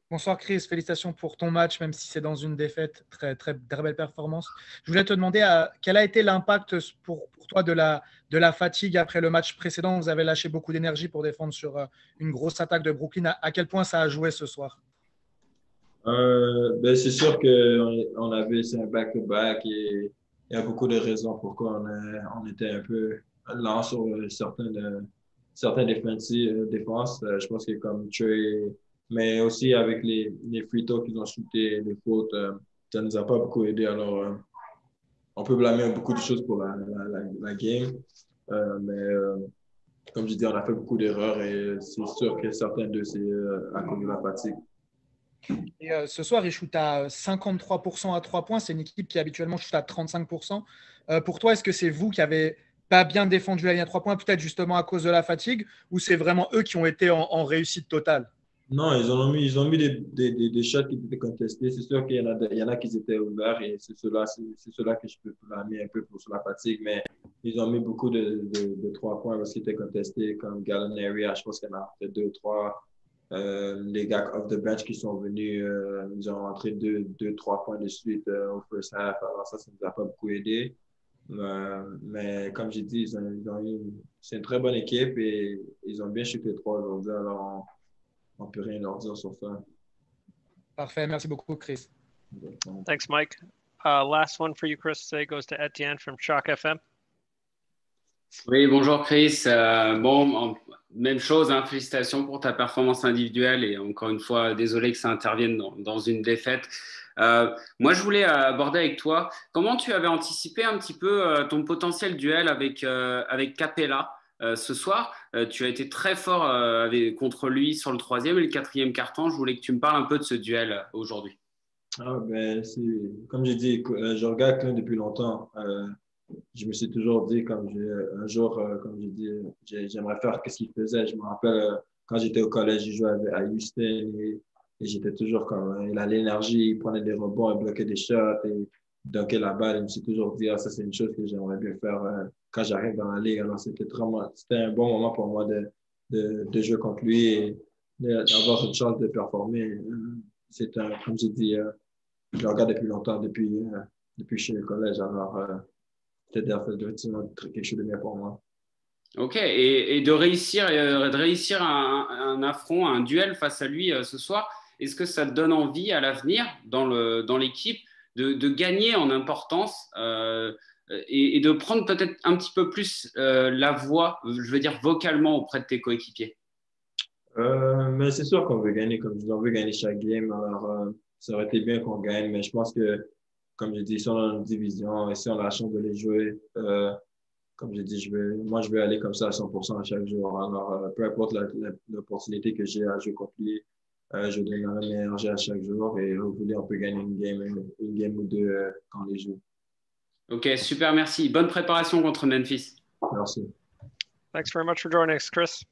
Bonsoir Chris, félicitations pour ton match, même si c'est dans une défaite, très belle performance. Je voulais te demander quel a été l'impact pour toi de la fatigue après le match précédent. Vous avez lâché beaucoup d'énergie pour défendre sur une grosse attaque de Brooklyn. À quel point ça a joué ce soir? Ben c'est sûr qu'on avait c'est un back-to-back et il y a beaucoup de raisons pourquoi on était un peu lent sur certains défenses. Je pense que comme Trey, mais aussi avec les free throws qu'ils ont shootés, les fautes, ça nous a pas beaucoup aidé. Alors, on peut blâmer beaucoup de choses pour la game. Mais comme je dis, on a fait beaucoup d'erreurs et c'est sûr que certains de c'est à cause de la fatigue. Et ce soir, il shoot à 53% à 3 points. C'est une équipe qui habituellement shoot à 35%. Pour toi, est-ce que c'est vous qui avez pas bien défendu la ligne à 3 points, peut-être justement à cause de la fatigue, ou c'est vraiment eux qui ont été en réussite totale? Non, ils ont mis des shots qui étaient contestés. C'est sûr qu'il y en a qui étaient ouverts et c'est cela que je peux blâmer un peu pour sur la fatigue. Mais ils ont mis beaucoup de 3 points parce qu'ils étaient contestés, comme Gallinari. Je pense qu'il y en a fait deux ou trois. Les gars off the bench qui sont venus, ils ont rentré deux, 3 points de suite au first half. Alors ça nous a pas beaucoup aidé. Mais comme j'ai dit, c'est une très bonne équipe et ils ont bien shooté trois aujourd'hui. Alors, on peut rien leur dire sur ça. Parfait, merci beaucoup, Chris. Thanks, Mike. Last one for you, Chris, today goes to Etienne from Shock FM. Oui, bonjour Chris. Même chose, hein, félicitations pour ta performance individuelle et encore une fois, désolé que ça intervienne dans une défaite. Moi, je voulais aborder avec toi comment tu avais anticipé un petit peu ton potentiel duel avec Capella ce soir. Tu as été très fort contre lui sur le troisième et le quatrième quart-temps. Je voulais que tu me parles un peu de ce duel aujourd'hui. Ben, comme j'ai dit, je regarde Clint depuis longtemps. Je me suis toujours dit, un jour, comme j'ai dit, j'aimerais faire ce qu'il faisait. Je me rappelle quand j'étais au collège, il jouait à Houston et j'étais toujours comme, il a l'énergie, il prenait des rebonds, il bloquait des shots et dunkait la balle. Je me suis toujours dit, ça, c'est une chose que j'aimerais bien faire quand j'arrive dans la ligue. Alors, c'était un bon moment pour moi de jouer contre lui et d'avoir une chance de performer. Comme j'ai dit, je le regarde depuis longtemps, depuis chez le collège. Alors, peut-être effectivement quelque chose de bien pour moi. Ok, et de réussir un affront, un duel face à lui ce soir, est-ce que ça te donne envie à l'avenir dans l'équipe de gagner en importance et de prendre peut-être un petit peu plus la voix, je veux dire vocalement auprès de tes coéquipiers? Mais c'est sûr qu'on veut gagner, comme je dis, on veut gagner chaque game. Alors, ça aurait été bien qu'on gagne, mais je pense que, comme je dis, si on a une division et si on a la chance de les jouer, comme je dis, moi, je vais aller comme ça à 100% à chaque jour. Alors, peu importe l'opportunité que j'ai à jouer contre lui, je donne la même énergie à chaque jour et au bout on peut gagner une game ou deux quand on les joue. Ok, super, merci. Bonne préparation contre Memphis. Merci. Thanks very much for joining us, Chris.